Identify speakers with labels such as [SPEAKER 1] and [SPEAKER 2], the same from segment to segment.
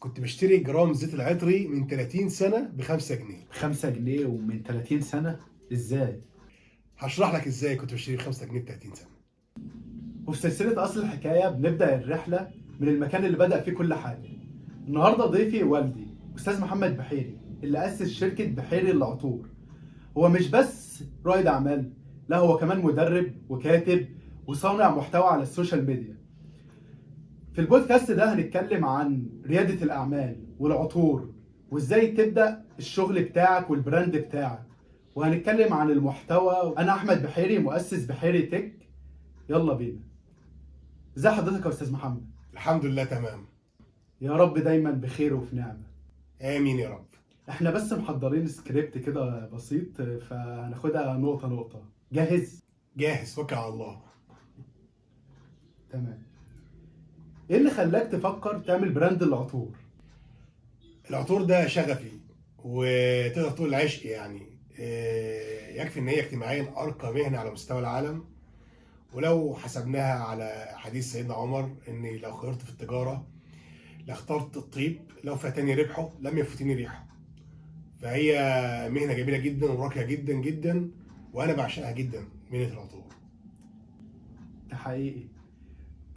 [SPEAKER 1] كنت بشتري جرام زيت العطري من 30 سنة ب 5 جنيه.
[SPEAKER 2] 5 جنيه ومن 30 سنة؟ ازاي؟
[SPEAKER 1] هشرح لك ازاي كنت بشتري ب 5 جنيه ب 30 سنة.
[SPEAKER 2] وفي سلسلة أصل الحكاية بنبدأ الرحلة من المكان اللي بدأ فيه كل حاجة. النهاردة ضيفي والدي أستاذ محمد بحيري اللي أسس شركة بحيري للعطور. هو مش بس رائد أعمال، لا هو كمان مدرب وكاتب وصانع محتوى على السوشيال ميديا. في البودكاست ده هنتكلم عن ريادة الأعمال والعطور وإزاي تبدأ الشغل بتاعك والبراند بتاعك، وهنتكلم عن المحتوى. أنا أحمد بحيري مؤسس بحيري تك. يلا بينا. ازي حضرتك يا أستاذ محمد؟
[SPEAKER 1] الحمد لله تمام.
[SPEAKER 2] يا رب دايما بخير وفي نعمة.
[SPEAKER 1] امين يا رب.
[SPEAKER 2] احنا بس محضرين سكريبت كده بسيط، فهناخدها نقطة نقطة. جاهز؟
[SPEAKER 1] جاهز، توكل على الله.
[SPEAKER 2] تمام. ايه اللي خلاك تفكر تعمل براند العطور؟
[SPEAKER 1] العطور ده شغفي وتقدر تقول عشق يعني. يكفي ان هي اجتماعيا ارقى مهنة على مستوى العالم. ولو حسبناها على حديث سيدنا عمر اني لو خيرت في التجارة لاخترت الطيب، لو فاتني ربحه لم يفوتني ريحه. فهي مهنة جميلة جدا وراقية جدا جدا، وانا بعشقها جدا مهنة العطور.
[SPEAKER 2] ده حقيقي.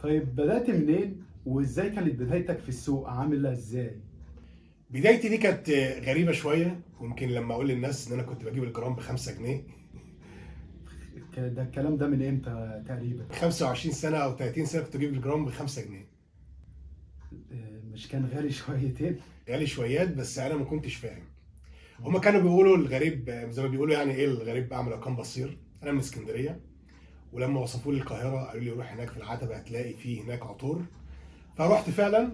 [SPEAKER 2] طيب بدأت منين وازاي كانت بدايتك في السوق عاملة ازاي؟
[SPEAKER 1] بدايتي دي كانت غريبة شوية، ويمكن لما اقول للناس ان انا كنت بجيب الجرام ب 5 جنيه.
[SPEAKER 2] ده الكلام ده من امتى تقريبا؟
[SPEAKER 1] 25 سنة او 30 سنة كنت بجيب الجرام ب 5 جنيه.
[SPEAKER 2] مش كان غالي شويتين؟
[SPEAKER 1] غالي شويات بس انا ما كنتش فاهم. هما كانوا بيقولوا الغريب زي ما بيقولوا، يعني ايه الغريب اعمى لو كان بصير. انا من اسكندرية، ولما وصفوا لي القاهرة قالوا لي روح هناك في العتبة هتلاقي فيه هناك عطور. فرحت فعلا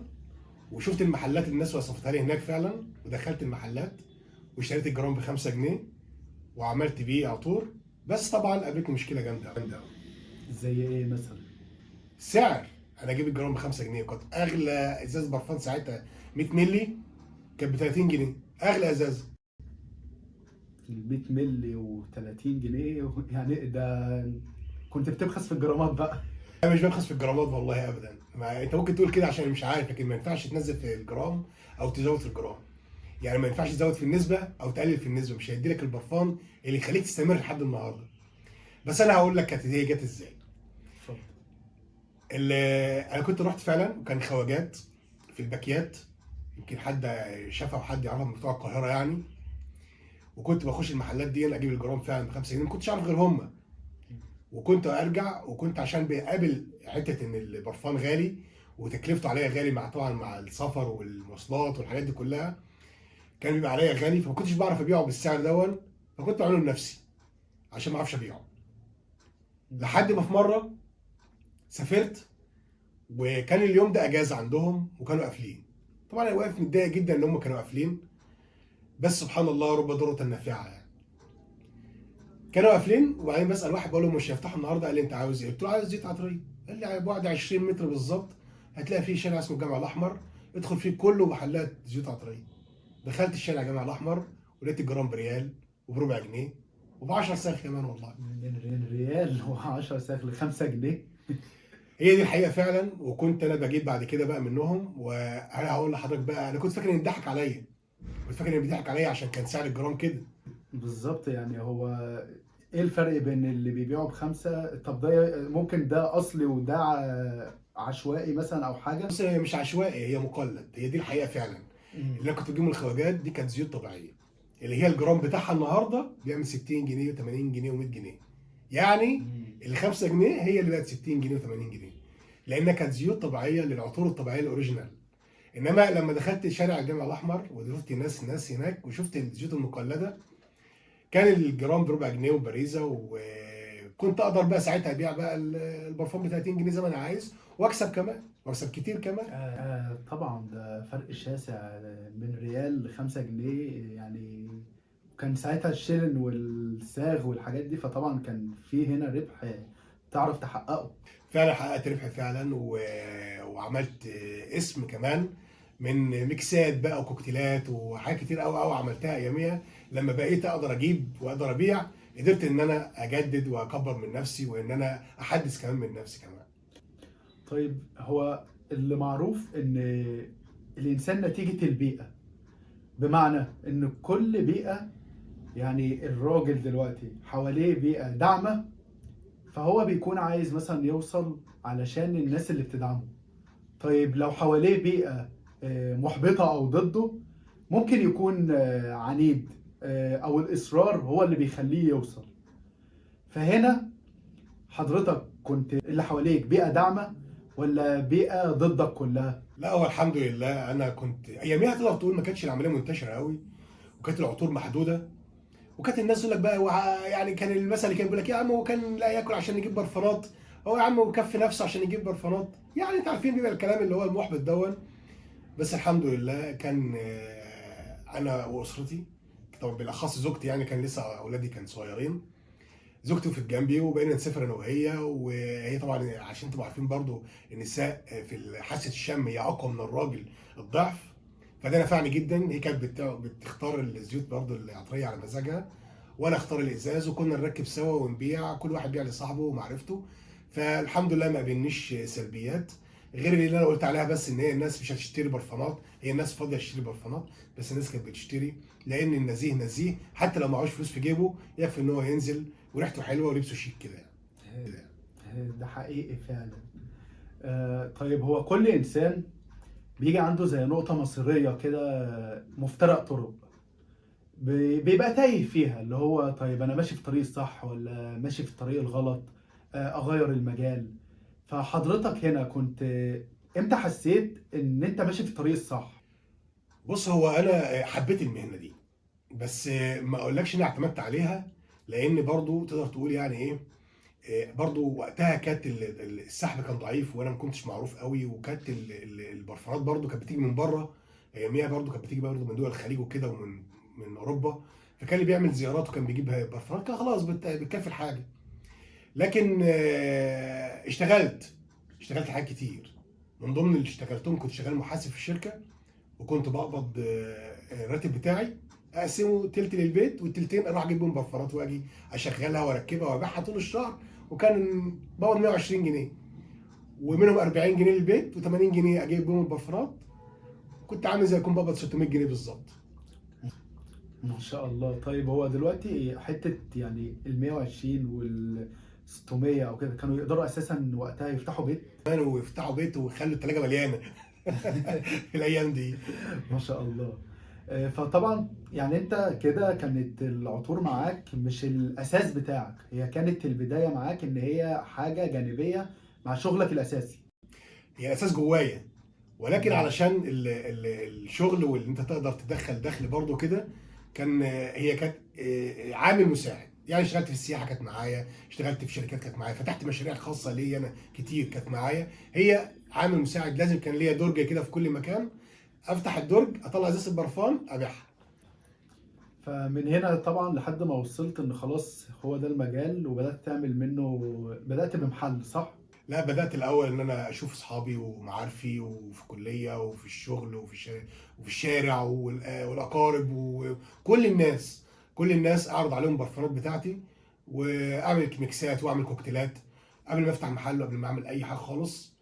[SPEAKER 1] وشفت المحلات اللي الناس وصفتها لي هناك فعلا، ودخلت المحلات واشتريت الجرام ب 5 جنيه وعملت بيه عطور. بس طبعا قابلتني مشكله جامده جامده قوي.
[SPEAKER 2] زي ايه مثلا؟
[SPEAKER 1] السعر. انا اجيب الجرام ب 5 جنيه، وكانت اغلى ازاز برفان ساعتها 100 مللي كانت ب 30 جنيه، اغلى ازازه.
[SPEAKER 2] ال 100 مللي و30 جنيه يعني ده كنت بتبخس في الجرامات بقى.
[SPEAKER 1] انا مش ببخس في الجرامات والله ابدا. ما انت ممكن تقول كده عشان مش عارف، لكن ما ينفعش تنزل في الجرام او تزود في الجرام. يعني ما ينفعش تزود في النسبه او تقلل في النسبه، مش هيدي لك البرفان اللي يخليك تستمر لحد النهارده. بس انا هقول لك كانت هي جت ازاي.
[SPEAKER 2] اتفضل.
[SPEAKER 1] انا كنت رحت فعلا وكان خواجات في الباكيات، يمكن حد شافها وحد يعرفها من بتوع القاهره يعني. وكنت بخش المحلات دي اجيب الجرام فعلا ب 5 جنيه، ما كنتش اعرف غير هم. وكنت ارجع، وكنت عشان بقابل حته ان البرفان غالي وتكلفته عليا غالي، مع طبعا مع السفر والمواصلات والحاجات دي كلها كان بيبقى عليا غالي، فما كنتش بعرف ابيعه بالسعر دون. فكنت بعمله لنفسي عشان ما اعرفش ابيعه. لحد ما في مره سافرت، وكان اليوم ده اجازه عندهم وكانوا قافلين. طبعا انا واقف متضايق جدا ان هم كانوا قافلين، بس سبحان الله رب ضرة نافعه يعني. كانوا قافلين، وبعدين بسال واحد بقول له مش هيفتحوا النهارده؟ قال لي انت عاوز ايه؟ قلت له عايز زيت عطريه. قال لي على بعد 20 متر بالظبط هتلاقي فيه شارع اسمه الجامع الاحمر، ادخل فيه كله محلات زيوت عطريه. دخلت الشارع الجامع الاحمر ولقيت الجرام بريال وبربع جنيه وب 10 ساغ كمان والله.
[SPEAKER 2] من ريال و10 ساغ ل 5 جنيه.
[SPEAKER 1] هي دي الحقيقه فعلا. وكنت انا بجيب بعد كده بقى منهم. وانا هقول لحضرتك بقى، انا كنت فاكر ان بيضحك عليا. كنت فاكر ان بيضحك عليا عشان كان سعر الجرام كده.
[SPEAKER 2] بالظبط. يعني هو ايه الفرق بين اللي بيبيعوا بخمسة؟ طب ده ممكن ده اصلي وده عشوائي مثلا او حاجة؟
[SPEAKER 1] بص، هي مش عشوائي، هي مقلد. هي دي الحقيقه فعلا. اللي انا كنت بجيب من الخواجات دي كانت زيوت طبيعيه، اللي هي الجرام بتاعها النهارده بيعمل 60 جنيه و80 جنيه و100 جنيه. يعني اللي 5 جنيه هي اللي بقت 60 جنيه و80 جنيه، لانها كانت زيوت طبيعيه للعطور الطبيعيه الاوريجينال. انما لما دخلت شارع الجامع الاحمر وشفت ناس هناك وشفت الزيوت المقلده، كان الجرام بربع جنيه وبريزه. وكنت اقدر بقى ساعتها ابيع بقى البرفان ب 30 جنيه زي ما انا عايز، واكسب كمان، واكسب كتير كمان.
[SPEAKER 2] طبعا ده فرق شاسع من ريال ل 5 جنيه يعني. كان ساعتها الشيلن والساغ والحاجات دي، فطبعا كان في هنا ربح تعرف تحققه.
[SPEAKER 1] فعلا حققت ربح فعلا وعملت اسم كمان من ميكسات بقى وكوكتيلات وحاجات كتير قوي قوي عملتها اياميها. لما بقيت اقدر اجيب واقدر ابيع، قدرت ان انا اجدد واكبر من نفسي، وان انا احدث كمان من نفسي كمان.
[SPEAKER 2] طيب هو اللي معروف ان الانسان نتيجة البيئة، بمعنى ان كل بيئة، يعني الراجل دلوقتي حواليه بيئة داعمة، فهو بيكون عايز مثلا يوصل علشان الناس اللي بتدعمه. طيب لو حواليه بيئة محبطة او ضده، ممكن يكون عنيد، او الاصرار هو اللي بيخليه يوصل. فهنا حضرتك كنت اللي حواليك بيئة داعمة ولا بيئة ضدك كلها؟
[SPEAKER 1] لا هو الحمد لله انا كنت اياميها تقدر تقول ما كانتش العمليه منتشره قوي، وكانت العطور محدوده، وكانت الناس تقول لك بقى يعني كان المثل اللي كان بيقول لك يا عم هو كان لا ياكل عشان يجيب برفانات، هو يا عم هو كفي نفسه عشان يجيب برفانات، يعني انت عارفين بيبقى الكلام اللي هو المحبط دون. بس الحمد لله كان انا واسرتي، طبعا بالاخص زوجتي، يعني كان لسه اولادي كان صغيرين، زوجتي وقفت جنبي وبقينا نسافر انا وهي، وهي طبعا عشان تبقوا عارفين برضو النساء في حاسه الشم هي اقوى من الراجل الضعف، فده نفعني جدا. هي كانت بتختار الزيوت برضو العطريه على مزاجها، وانا اختار الازاز، وكنا نركب سوا ونبيع، كل واحد بيع لصاحبه ومعرفته. فالحمد لله ما قابلنيش سلبيات غير اللي انا قلت عليها، بس ان هي الناس مش هتشتري برفانات، هي الناس فاضيه تشتري برفانات، بس الناس كانت بتشتري لان النزيه نزيه، حتى لو معهوش فلوس في جيبه يكفي ان هو ينزل وريحته حلوه ولبسه شيك كده يعني.
[SPEAKER 2] ده حقيقي فعلا. طيب هو كل انسان بيجي عنده زي نقطة مصيرية كده، مفترق طرق، بيبقى تايه فيها، اللي هو طيب انا ماشي في الطريق الصح ولا ماشي في الطريق الغلط، اغير المجال. فحضرتك هنا كنت امتى حسيت ان انت ماشي في الطريق الصح؟
[SPEAKER 1] بص هو انا حبيت المهنه دي، بس ما اقولكش اني اعتمدت عليها، لان برضو تقدر تقول يعني ايه، برضو وقتها كانت السحب كان ضعيف، وانا ما كنتش معروف قوي، وكانت البرفانات برضو كانت بتيجي من بره، اياميها برضو كانت بتيجي برضو من دول الخليج وكده، من اوروبا، فكان اللي بيعمل زيارات وكان بيجيب برفانات كان خلاص بتكفي الحاجه. لكن اشتغلت حاجات كتير، من ضمن اللي اشتغلتهم كنت شغال محاسب في الشركه، وكنت بقبض الراتب بتاعي اقسمه تلت للبيت والتلتين اروح اجيب بهم بفرات واجي اشغلها واركبها وابيعها طول الشهر، وكان بقبض 120 جنيه، ومنهم 40 جنيه للبيت و80 جنيه اجيب بهم البفرات، كنت عامل زي اكون بقبض 600 جنيه بالظبط.
[SPEAKER 2] ما شاء الله. طيب هو دلوقتي حتة يعني ال 120 وال 600 او كده، كانوا يقدروا اساسا وقتها يفتحوا بيت؟
[SPEAKER 1] كانوا يفتحوا بيت ويخلوا الثلاجه مليانه في الايام دي.
[SPEAKER 2] ما شاء الله. فطبعا يعني انت كده كانت العطور معاك مش الاساس بتاعك، هي كانت البداية معاك ان هي حاجة جانبية مع شغلك الاساسي.
[SPEAKER 1] هي اساس جوايا، ولكن
[SPEAKER 2] مم.
[SPEAKER 1] علشان الشغل واللي انت تقدر تدخل دخل برضه كده، كان هي كانت عامل مساعد، يعني اشتغلت في السياحه كانت معايا، اشتغلت في شركات كانت معايا، فتحت مشاريع خاصه ليا انا كتير كانت معايا، هي عامل مساعد، لازم كان ليا درج كده في كل مكان، افتح الدرج اطلع ازازه البرفان ابيعها.
[SPEAKER 2] فمن هنا طبعا لحد ما وصلت ان خلاص هو ده المجال، وبدأت تعمل منه، بدأت بمحل، صح؟
[SPEAKER 1] لا بدات الاول ان انا اشوف اصحابي ومعارفي وفي الكليه وفي الشغل وفي الشارع والاقارب وكل الناس، كل الناس اعرض عليهم البرفانات بتاعتي، واعمل ميكسات واعمل كوكتيلات قبل ما افتح محل وقبل ما اعمل اي حاجه خالص.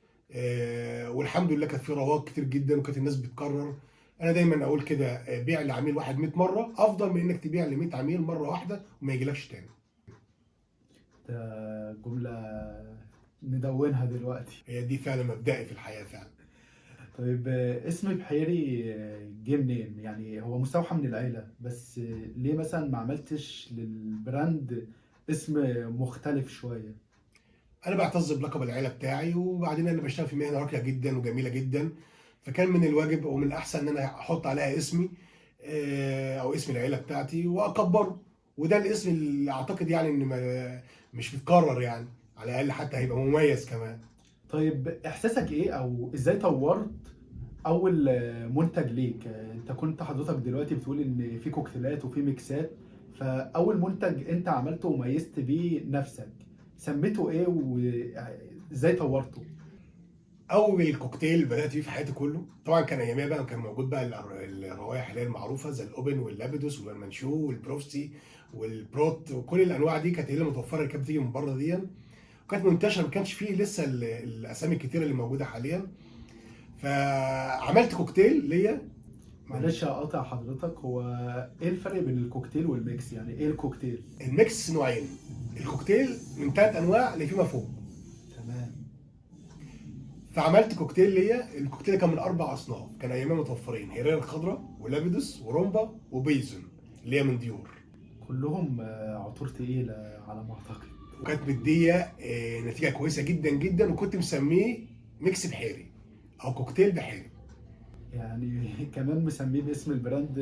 [SPEAKER 1] والحمد لله كانت في رواج كتير جدا، وكانت الناس بتكرر. انا دايما اقول كده، بيع لعميل واحد 100 مره افضل من انك تبيع ل 100 عميل مره واحده وما يجيلكش تاني.
[SPEAKER 2] ده جملة ندونها دلوقتي.
[SPEAKER 1] هي دي فعلا مبدئي في الحياه فعلا.
[SPEAKER 2] طيب اسم بحيري جه منين؟ يعني هو مستوحى من العيلة، بس ليه مثلا ما عملتش للبراند اسم مختلف شوية؟
[SPEAKER 1] انا بعتز بلقب العيله بتاعي، وبعدين انا بشتغل في مهنه راقيه جدا وجميله جدا، فكان من الواجب ومن الاحسن ان انا احط عليها اسمي، او اسم العيله بتاعتي واكبره، وده الاسم اللي اعتقد يعني ان مش بيتكرر يعني، على الاقل حتى هيبقى مميز كمان.
[SPEAKER 2] طيب احساسك ايه او ازاي طورت اول منتج ليك؟ انت كنت حضرتك دلوقتي بتقول ان في كوكتيلات وفي ميكسات، فاول منتج انت عملته وميزت بيه نفسك سميته ايه وازاي طورته؟
[SPEAKER 1] اول كوكتيل بدات بيه في حياتي كله طبعا كان اياميها بقى كان موجود بقى الروائح اللي هي المعروفه زي الاوبن واللابيدوس والمانشو والبروفتي والبروت، وكل الانواع دي كانت هي اللي متوفره، اللي كانت بتيجي من بره دي، وكانت منتشره، ما كانش فيه لسه الاسامي الكتيره اللي موجوده حاليا. فعملت كوكتيل ليا.
[SPEAKER 2] معلش هقاطع حضرتك، هو ايه الفرق بين الكوكتيل والميكس؟ يعني ايه الكوكتيل؟
[SPEAKER 1] الميكس نوعين، الكوكتيل من 3 انواع اللي فيما فوق.
[SPEAKER 2] تمام.
[SPEAKER 1] فعملت كوكتيل ليا، الكوكتيل كان من 4 اصناف، كان ايامها متوفرين: هيريرا الخضراء ولابيدوس ورومبا وبيزون اللي هي من ديور.
[SPEAKER 2] كلهم عطور تقيلة على ما اعتقد.
[SPEAKER 1] وكانت مديه نتيجه كويسه جدا جدا، وكنت مسميه ميكس بحيري او كوكتيل بحيري.
[SPEAKER 2] يعني كمان مسميه باسم البراند،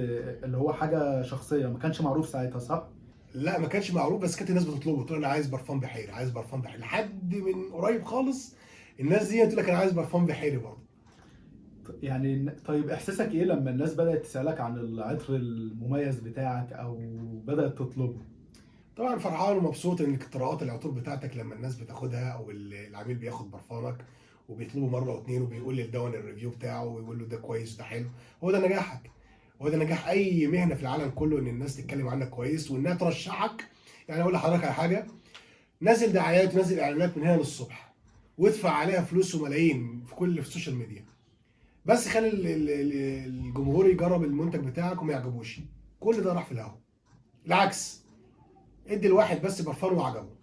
[SPEAKER 2] اللي هو حاجة شخصية، ما كانش معروف ساعتها، صح؟
[SPEAKER 1] لا ما كانش معروف، بس كانت الناس بتطلبه، تقول انا عايز برفان بحيري، عايز برفان بحيري، لحد من قريب خالص الناس دي تقول لك انا عايز برفان بحيري برضه.
[SPEAKER 2] يعني طيب احساسك ايه لما الناس بدأت تسألك عن العطر المميز بتاعك او بدأت تطلبه؟
[SPEAKER 1] طبعا فرحان ومبسوط ان اختراعات العطور بتاعتك لما الناس بتاخدها، او العميل بياخد برفانك وبيطلبه مره واثنين وبيقول للدون الريفيو بتاعه ويقول له ده كويس ده حلو. هو ده نجاحك، هو ده نجاح اي مهنه في العالم كله، ان الناس تتكلم عنك كويس وانها ترشحك. يعني اقول لحضرتك على حاجه: نزل دعايات ونزل اعلانات من هنا للصبح، وادفع عليها فلوس وملايين في كل في السوشيال ميديا، بس خلي الجمهور يجرب المنتج بتاعك وما يعجبوش، كل ده راح في الهوا. العكس، ادي الواحد بس برفان وعجبه،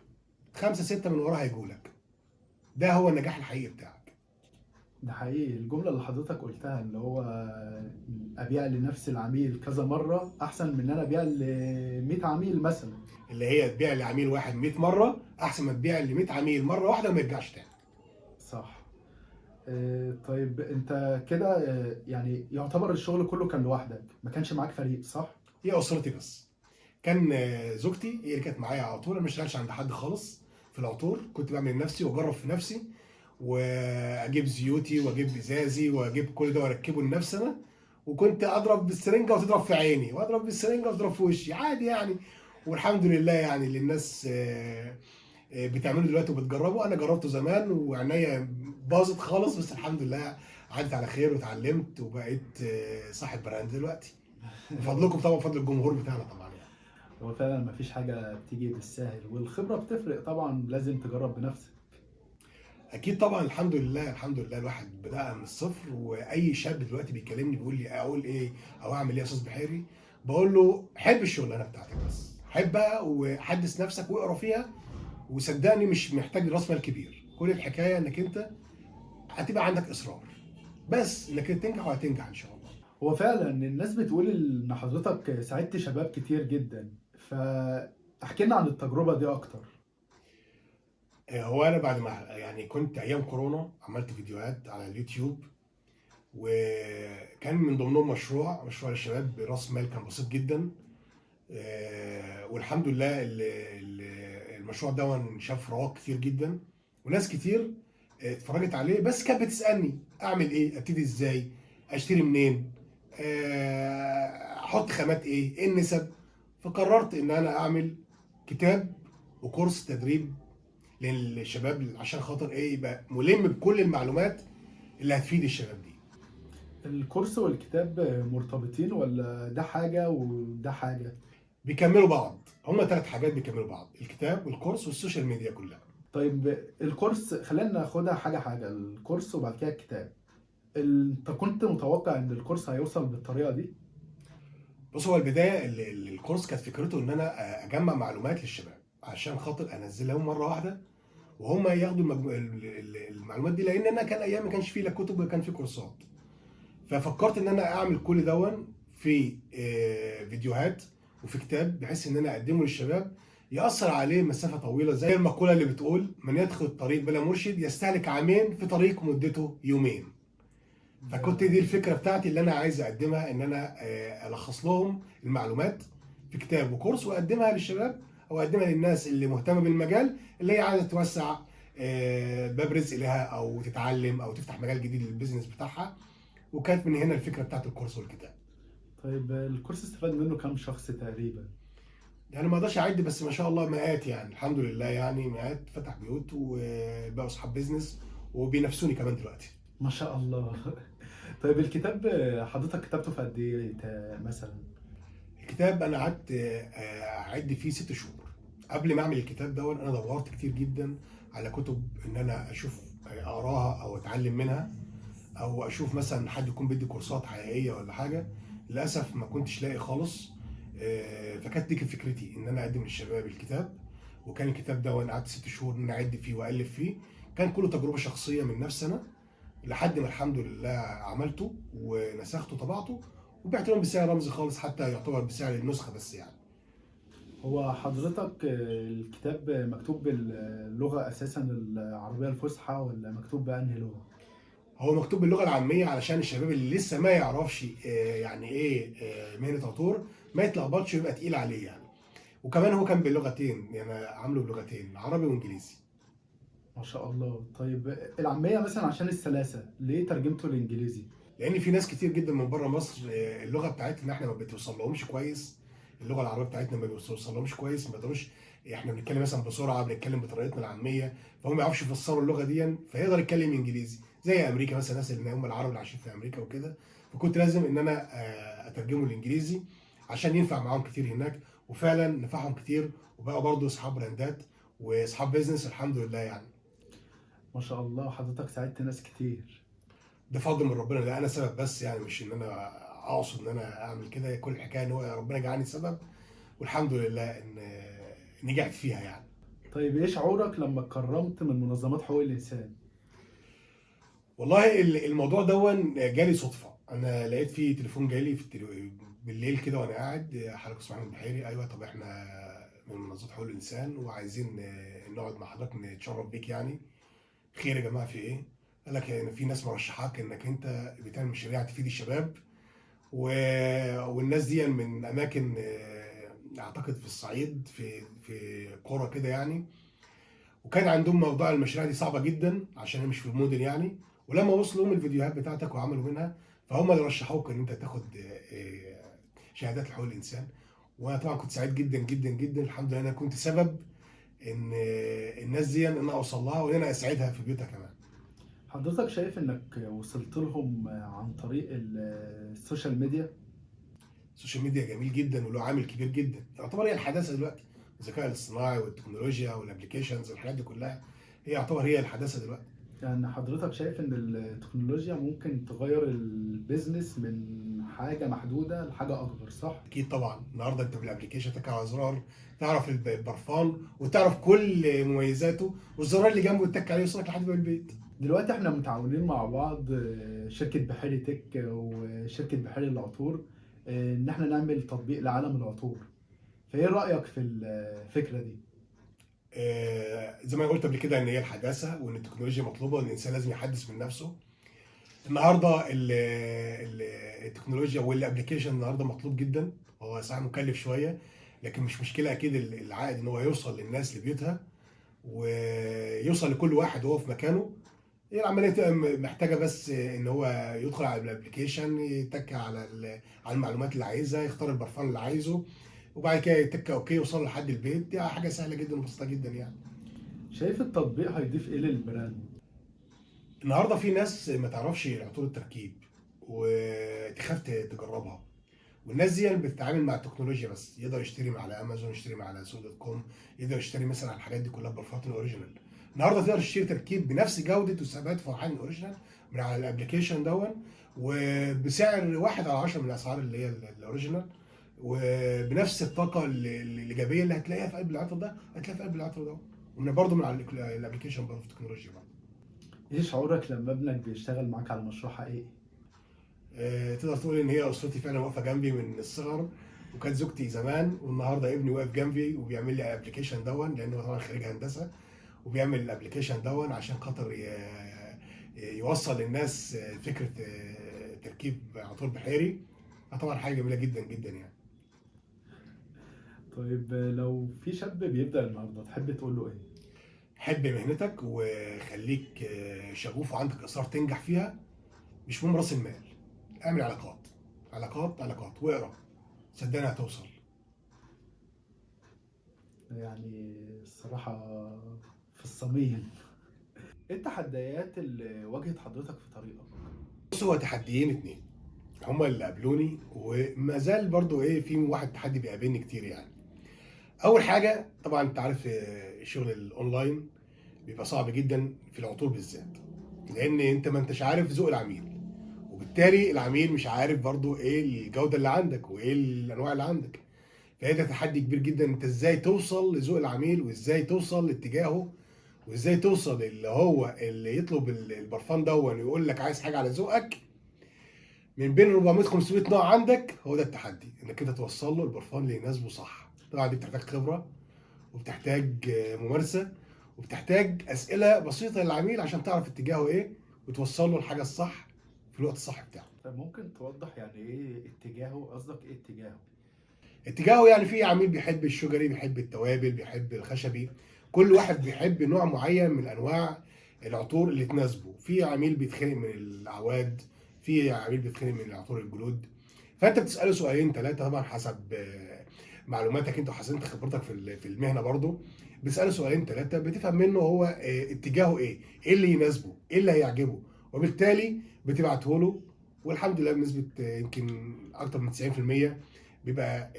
[SPEAKER 1] 5 6 من وراه هيجولك. ده هو النجاح الحقيقي بتاعك.
[SPEAKER 2] ده حقيقي، الجملة اللي حضرتك قلتها اللي هو أبيع لنفس العميل كذا مرة أحسن من إن أنا أبيع ل 100 عميل مثلا.
[SPEAKER 1] اللي هي تبيع لعميل واحد 100 مره احسن ما تبيع ل 100 عميل مره واحده وما يرجعش تاني.
[SPEAKER 2] صح. طيب أنت كده يعني يعتبر الشغل كله كان لوحدك، ما كانش معاك فريق، صح؟
[SPEAKER 1] هي اسرتي بس. كان زوجتي هي اللي كانت معايا على طول، انا ما اشتغلش عند حد خالص في العطور، كنت بعمل لنفسي واجرب في نفسي، واجيب زيوتي واجيب ازازي واجيب كل ده واركبه لنفسي انا. وكنت اضرب بالسرنجه وتضرب في عيني، واضرب بالسرنجه وتضرب في وشي عادي يعني. والحمد لله يعني اللي الناس بتعمله دلوقتي وبتجربه، انا جربته زمان وعينيا باظت خالص، بس الحمد لله عدت على خير واتعلمت وبقيت صاحب براند دلوقتي، بفضلكم طبعا، بفضل الجمهور بتاعنا طبعا يعني.
[SPEAKER 2] هو فعلا ما فيش حاجة بتيجي بالسهل، والخبرة بتفرق طبعا، لازم تجرب بنفسك.
[SPEAKER 1] اكيد طبعا، الحمد لله الحمد لله الواحد بدأ من الصفر. واي شاب دلوقتي بيكلمني بيقول لي اقول ايه او اعمل ايه يا استاذ بحيري، بقول له حب الشغلانه بتاعتك، بس حبها وحدث نفسك واقرا فيها، وصدقني مش محتاج راس مال كبير، كل الحكايه انك انت هتبقى عندك اصرار، بس انك انت تنجح وهتنجح ان شاء الله.
[SPEAKER 2] هو فعلا الناس بتقول إن حضرتك ساعدت شباب كتير جدا، فاحكي لنا عن التجربة دي أكتر.
[SPEAKER 1] هو انا بعد ما يعني كنت ايام كورونا عملت فيديوهات على اليوتيوب، وكان من ضمنهم مشروع للشباب براس مال كان بسيط جدا. والحمد لله المشروع ده شاف رواج كتير جدا، وناس كتير اتفرجت عليه، بس كانت بتسالني اعمل ايه، ابتدي ازاي، اشتري منين، احط خامات ايه النسب. فقررت ان انا اعمل كتاب وكورس تدريب للشباب، عشان خاطر ايه، يبقى ملم بكل المعلومات اللي هتفيد الشباب دي.
[SPEAKER 2] الكورس والكتاب مرتبطين ولا ده حاجة وده حاجة؟
[SPEAKER 1] بيكملوا بعض، هما 3 حاجات بيكملوا بعض: الكتاب والكورس والسوشيال ميديا كلها.
[SPEAKER 2] طيب الكورس خلينا ناخدها حاجة حاجة، الكورس وبعد كده الكتاب. انت كنت متوقع ان الكورس هيوصل بالطريقة دي؟
[SPEAKER 1] بص، هو البدايه الكورس كانت فكرته ان انا اجمع معلومات للشباب عشان خاطر انزلها لهم مره واحده، وهم ياخدوا المعلومات دي، لان انا كان ايام ما كانش فيه لا كتب ولا كان فيه كورسات. ففكرت ان انا اعمل كل دون في فيديوهات وفي كتاب، بحيث ان انا اقدمه للشباب ياثر عليه مسافه طويله، زي المقوله اللي بتقول: من يدخل الطريق بلا مرشد يستهلك عامين في طريق مدته يومين. فكنت دي الفكره بتاعتي اللي انا عايز اقدمها، ان انا الخص لهم المعلومات في كتاب وكورس واقدمها للشباب، او اقدمها للناس اللي مهتمه بالمجال، اللي هي عايزه توسع باب رزق لها، او تتعلم او تفتح مجال جديد للبيزنس بتاعها. وكانت من هنا الفكره بتاعت الكورس والكتاب.
[SPEAKER 2] طيب الكورس استفاد منه كام شخص تقريبا؟
[SPEAKER 1] يعني ما اقدرش اعد، بس ما شاء الله مئات، يعني الحمد لله يعني مئات فتح بيوت وبقوا اصحاب بيزنس وبينافسوني كمان دلوقتي.
[SPEAKER 2] ما شاء الله. طيب الكتاب حضرتك كتبته في قد ايه مثلا؟
[SPEAKER 1] الكتاب انا قعدت اعد فيه 6 شهور. قبل ما اعمل الكتاب ده انا دورت كتير جدا على كتب ان انا اشوف اقراها او اتعلم منها. او اشوف مثلا حد يكون بيدي كورسات حقيقيه ولا حاجه. للاسف ما كنتش لاقي خالص. فكانت دي كانت فكرتي ان انا اقدم للشباب الكتاب. وكان الكتاب ده وانا قعدت 6 شهور ان انا اعد فيه والف فيه. كان كله تجربه شخصيه من نفسي انا، لحد ما الحمد لله عملته ونسخته وطبعته، وبعت لهم بسعر رمزي خالص، حتى يعتبر بسعر النسخه بس يعني.
[SPEAKER 2] هو حضرتك الكتاب مكتوب باللغة أساسا العربية الفصحى ولا مكتوب بأنهي لغة؟
[SPEAKER 1] هو مكتوب باللغه العاميه علشان الشباب اللي لسه ما يعرفش يعني ايه مهنه عطور، ما يتلخبطش ويبقى تقيل عليه يعني. وكمان هو كان بلغتين، يعني عامله بلغتين عربي وانجليزي.
[SPEAKER 2] ما شاء الله. طيب العامية مثلا عشان السلاسة ليه ترجمته الإنجليزي؟
[SPEAKER 1] لان في ناس كتير جدا من بره مصر اللغه بتاعتنا احنا ما بتوصل لهمش كويس. اللغه العربيه بتاعتنا ما بتوصل لهمش كويس، ما يقدروش. احنا بنتكلم مثلا بسرعه، بنتكلم بطريقتنا العاميه، فهم ما يعرفش يفسروا اللغه دي، فيقدر يتكلم انجليزي زي امريكا مثلا، الناس اللي هم العرب اللي عايشين في امريكا وكده. فكنت لازم ان انا اترجمه الانجليزي عشان ينفع معاهم كتير هناك. وفعلا نفعهم كتير، وبقوا برضه اصحاب براندات واصحاب بيزنس الحمد لله يعني.
[SPEAKER 2] ما شاء الله، حضرتك ساعدت ناس كتير.
[SPEAKER 1] ده فضل من ربنا، لا انا سبب بس يعني، مش ان انا اقصد ان انا اعمل كده. كل الحكايه ان هو ربنا جعلني سبب، والحمد لله ان نجحت فيها يعني.
[SPEAKER 2] طيب إيه شعورك لما اتكرمت من منظمات حقوق الإنسان؟
[SPEAKER 1] والله الموضوع دون جالي صدفه. انا لقيت فيه تليفون جالي بالليل كده وانا قاعد، حضرتك اسماعيل البحيري، ايوه طب احنا من منظمه حقوق الانسان وعايزين نقعد مع حضرتك نتشرف بيك يعني. خير يا جماعه في ايه؟ قال لك يعني في ناس مرشحاك انك انت بتعمل مشاريع تفيد الشباب، و... والناس دي من اماكن اعتقد في الصعيد، في قرى كده يعني. وكان عندهم موضوع المشاريع دي صعبه جدا عشان هي مش في المدن يعني. ولما وصلوا لهم الفيديوهات بتاعتك وعملوا منها، فهم اللي رشحوك ان انت تاخد شهادات لحقوق الانسان. وانا طبعا كنت سعيد جدا جدا جدا، الحمد لله انا كنت سبب ان الناس دي ان انا اوصل لها وان انا اساعدها في بيوتها كمان.
[SPEAKER 2] حضرتك شايف إنك وصلت لهم عن طريق السوشيال ميديا؟
[SPEAKER 1] السوشيال ميديا جميل جدا وله عامل كبير جدا، يعتبر هي الحداثه دلوقتي. الذكاء الاصطناعي والتكنولوجيا والابلكيشنز والحاجات دي كلها، هي يعتبر هي الحداثه دلوقتي.
[SPEAKER 2] يعني حضرتك شايف إن التكنولوجيا ممكن تغير البيزنس من حاجة محدودة لحاجة أكبر، صح؟
[SPEAKER 1] اكيد طبعا. النهارده انت بالابلكيشن تك على زرار تعرف البرفان وتعرف كل مميزاته، والزرار اللي جنبه تتك عليه يوصلك لحد باب البيت.
[SPEAKER 2] دلوقتي احنا متعاونين مع بعض شركة بحيري تك وشركة بحيري العطور، ان احنا نعمل تطبيق لعالم العطور. فايه رأيك في الفكرة دي؟
[SPEAKER 1] زي ما قلت قبل كده ان هي الحداثه وان التكنولوجيا مطلوبه وان الانسان لازم يحدث من نفسه. النهارده التكنولوجيا والابلكيشن النهارده مطلوب جدا. هو صحيح مكلف شويه، لكن مش مشكله. اكيد العائد ان هو يوصل للناس لبيوتها ويوصل لكل واحد وهو في مكانه. هي العمليه تبقى محتاجه بس ان هو يدخل على الابلكيشن، يتك على على المعلومات اللي عايزها، يختار البرفان اللي عايزه، وبعد كده يتك اوكي يوصل لحد البيت. دي حاجه سهله جدا وبسيطه جدا يعني.
[SPEAKER 2] شايف التطبيق هيضيف ايه للبراند؟
[SPEAKER 1] النهارده في ناس ما تعرفش عطور التركيب وتخاف تجربها. والناس دي بتتعامل مع التكنولوجيا بس. يقدر يشتري من على امازون، يشتري من على سوق دوت كوم، يقدر يشتري مثلا على الحاجات دي كلها برفانات الاوريجينال. النهارده تقدر تشتري تركيب بنفس جوده وثبات فرحان الاوريجينال من على الابلكيشن دون، وبسعر 1/10 من الاسعار اللي هي الاوريجينال، وبنفس الطاقه الايجابيه اللي هتلاقيها في قلب العطر ده هتلاقيها في قلب العطر ده. ومن برضه من على الابلكيشن برضه في التكنولوجيا برضه.
[SPEAKER 2] ايه شعورك لما ابنك بيشتغل معاك على مشروع حقيقي؟
[SPEAKER 1] تقدر تقول ان هي اسرتي فعلا واقفه جنبي من الصغر. وكانت زوجتي زمان، والنهارده ابني واقف جنبي وبيعمل لي ابلكيشن دون، لانه طبعا خريج هندسه. وبيعمل الابلكيشن دون عشان خاطر يوصل للناس فكره تركيب عطور بحيري. طبعا حاجه جميله جدا جدا يعني.
[SPEAKER 2] طيب لو في شاب بيبدأ النهارده تحب تقول له ايه؟
[SPEAKER 1] حب مهنتك وخليك شغوف وعندك اصرار تنجح فيها. مش مهم راس المال، اعمل علاقات علاقات علاقات واقرا، صدقني هتوصل.
[SPEAKER 2] يعني الصراحة في الصميم. ايه التحديات اللي واجهت حضرتك في طريقك؟
[SPEAKER 1] بص، هو تحديين اتنين هما اللي قابلوني، وما زال برضو في واحد تحدي بيقابلني كتير يعني. اول حاجه طبعا انت عارف الشغل الاونلاين بيبقى صعب جدا في العطور بالذات، لان انت ما انتش عارف ذوق العميل. وبالتالي العميل مش عارف برضو ايه الجوده اللي عندك وايه الانواع اللي عندك. فهي ده تحدي كبير جدا، انت ازاي توصل لذوق العميل وازاي توصل لاتجاهه وازاي توصل اللي هو اللي يطلب البرفان ده ويقول لك عايز حاجه على ذوقك من بين 400 500 نوع عندك. هو ده التحدي، انك انت توصل له البرفان اللي يناسبه صح. طبعا دي بتحتاج خبره وبتحتاج ممارسه وبتحتاج اسئله بسيطه للعميل عشان تعرف اتجاهه ايه وتوصل له الحاجه الصح في الوقت الصح بتاعه.
[SPEAKER 2] طب ممكن توضح يعني ايه اتجاهه؟ قصدك ايه اتجاهه؟
[SPEAKER 1] اتجاهه يعني في عميل بيحب الشجري، بيحب التوابل، بيحب الخشبي. كل واحد بيحب نوع معين من انواع العطور اللي تناسبه. في عميل بيتخنق من الاعواد، في عميل بيتخنق من العطور الجلود. فانت بتساله سؤالين ثلاثه طبعا حسب معلوماتك انت وحسب انت خبرتك في المهنه برضه. بتساله سؤالين ثلاثه بتفهم منه هو اتجاهه ايه، ايه اللي يناسبه، ايه اللي هيعجبه، وبالتالي بتبعته له. والحمد لله بنسبه يمكن اكتر من 90% بيبقى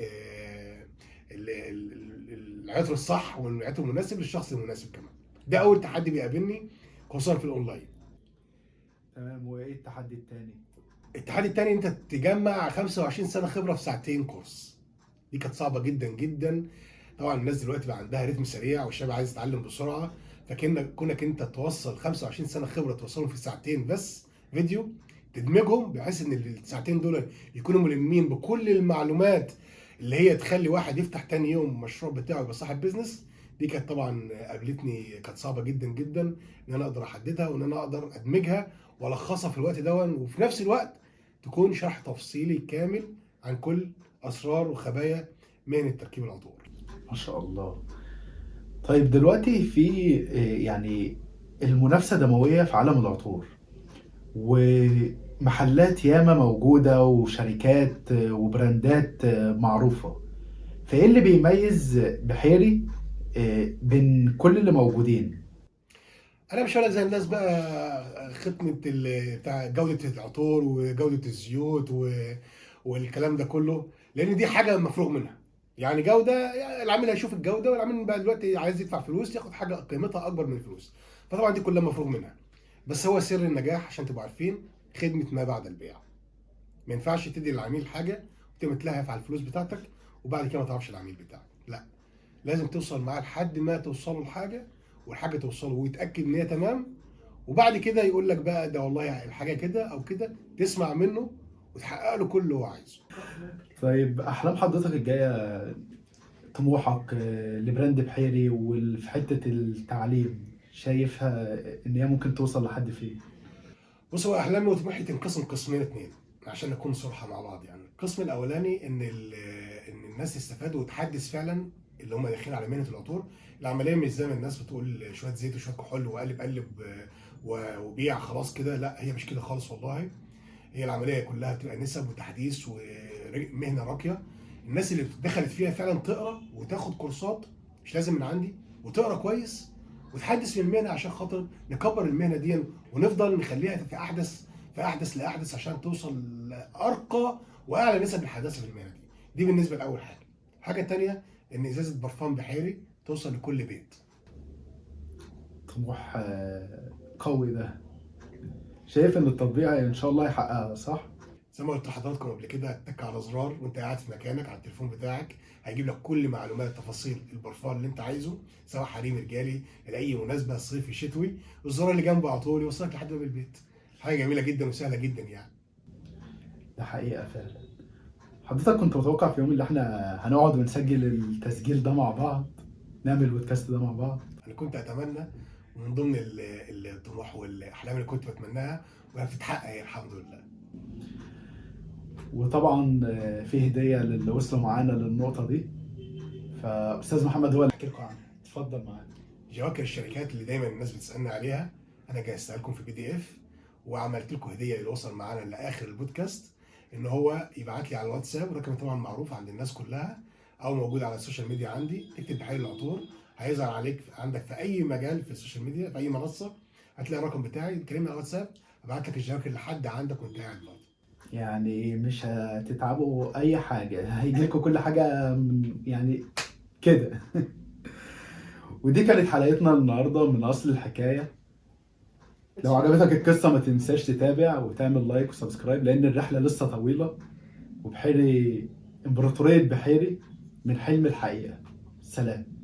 [SPEAKER 1] العطر الصح والعطر المناسب للشخص المناسب كمان. ده اول تحدي بيقابلني خصوصا في الاونلاين.
[SPEAKER 2] تمام، وايه التحدي التاني؟
[SPEAKER 1] التحدي التاني انت تجمع 25 سنه خبره في ساعتين كورس. دي كانت صعبه جدا جدا. طبعا الناس دلوقتي بقى عندها رتم سريع والشباب عايز يتعلم بسرعه، كونك انت توصل 25 سنه خبره توصلهم في ساعتين بس فيديو، تدمجهم بحيث ان الساعتين دول يكونوا ملمين بكل المعلومات اللي هي تخلي واحد يفتح تاني يوم المشروع بتاعه يبقى صاحب بيزنس. دي كانت طبعا قابلتني، كانت صعبه جدا جدا ان انا اقدر احددها وان انا اقدر ادمجها والخصها في الوقت ده، وفي نفس الوقت تكون شرح تفصيلي كامل عن كل اسرار وخبايا مهنه تركيب العطور.
[SPEAKER 2] ما شاء الله. طيب دلوقتي في يعني المنافسة دموية في عالم العطور، ومحلات ياما موجودة وشركات وبراندات معروفة. فايه اللي بيميز بحيري بين كل اللي موجودين؟
[SPEAKER 1] انا مش هقول لك زي الناس بقى ختمه بتاع جوده العطور وجوده الزيوت والكلام ده كله، لان دي حاجه مفروغ منها. يعني جوده، يعني العميل هيشوف الجوده، والعميل بقى دلوقتي عايز يدفع فلوس ياخد حاجه قيمتها اكبر من الفلوس. فطبعا دي كلها مفروغ منها. بس هو سر النجاح عشان تبقوا عارفين خدمه ما بعد البيع. ما ينفعش تدي للعميل حاجه وتمتلهف على الفلوس بتاعتك وبعد كده ما تعرفش العميل بتاعك. لا، لازم توصل معاه لحد ما توصله الحاجه والحاجه توصله ويتاكد ان هي تمام، وبعد كده يقول لك بقى ده والله الحاجه كده او كده، تسمع منه وتحقق له كل اللي هو عايزه.
[SPEAKER 2] طيب احلام حضرتك الجاية، طموحك لبراند بحيري وفي حتة التعليم، شايفها ان هي ممكن توصل لحد فين؟
[SPEAKER 1] بص، هو احلامي وطموحي تنقسم قسمين اتنين عشان نكون صراحه مع بعض. يعني القسم الاولاني ان الناس يستفادوا وتحدث فعلا اللي هم داخلين على مهنه العطور. العمليه مش زي ما الناس بتقول شويه زيت وشويه كحول وقلب قلب وبيع خلاص كده. لا، هي مش كده خالص والله. هي العمليه كلها بتبقى نسب وتحديث ومهنه راقيه. الناس اللي دخلت فيها فعلا تقرا وتاخد كورسات، مش لازم من عندي، وتقرا كويس وتحدث في المهنه عشان خاطر نكبر المهنه دي ونفضل نخليها في احدث لاحدث عشان توصل لارقى واعلى نسب الحداثه في المهنه دي. دي بالنسبه لاول حاجه. الحاجه الثانيه ان ازازه برفان بحيري توصل لكل بيت.
[SPEAKER 2] طموح قوي ده. شايف ان التطبيق ان شاء الله هيحققها، صح؟
[SPEAKER 1] زي ما قلت لحضراتكم قبل كده، هتتك على زرار وانت قاعد في مكانك على التليفون بتاعك هيجيب لك كل معلومات تفاصيل البرفان اللي انت عايزه، سواء حريمي رجالي لاي مناسبه صيفي شتوي. الزرار اللي جنبه على طول يوصلك لحد باب البيت. حاجه جميله جدا وسهله جدا يعني.
[SPEAKER 2] ده حقيقة فعلا. حضرتك كنت متوقع في يوم اللي احنا هنقعد ونسجل التسجيل ده مع بعض، نعمل البودكاست ده مع بعض؟
[SPEAKER 1] انا كنت اتمنى، ومن ضمن الطموح والاحلام اللي كنت بتمناها وهي بتتحقق الحمد لله.
[SPEAKER 2] وطبعا في هدية للي وصلوا معانا للنقطة دي، فأستاذ محمد هو اللي هيحكي لكم عنها. اتفضل معانا.
[SPEAKER 1] جواكر الشركات اللي دايما الناس بتسالني عليها انا جهزتها لكم في PDF، وعملت لكم هديه اللي وصل معانا لاخر البودكاست، ان هو يبعت لي على الواتساب، ورقم طبعا معروف عند الناس كلها او موجود على السوشيال ميديا عندي. اكتب بحيري العطور، هيظهر عليك عندك في اي مجال في السوشيال ميديا في اي منصه، هتلاقي الرقم بتاعي، تكلمني على الواتساب ابعت لك الجواكر لحد عندك وانت قاعد برضه.
[SPEAKER 2] يعني مش هتتعبوا أي حاجة، هيجي لكم كل حاجة يعني كده. ودي كانت حلقتنا النهاردة من أصل الحكاية. لو عجبتك القصة ما تنساش تتابع وتعمل لايك وسبسكرايب، لأن الرحلة لسه طويلة. وبحيري إمبراطورية بحيري من حلم الحقيقة. سلام.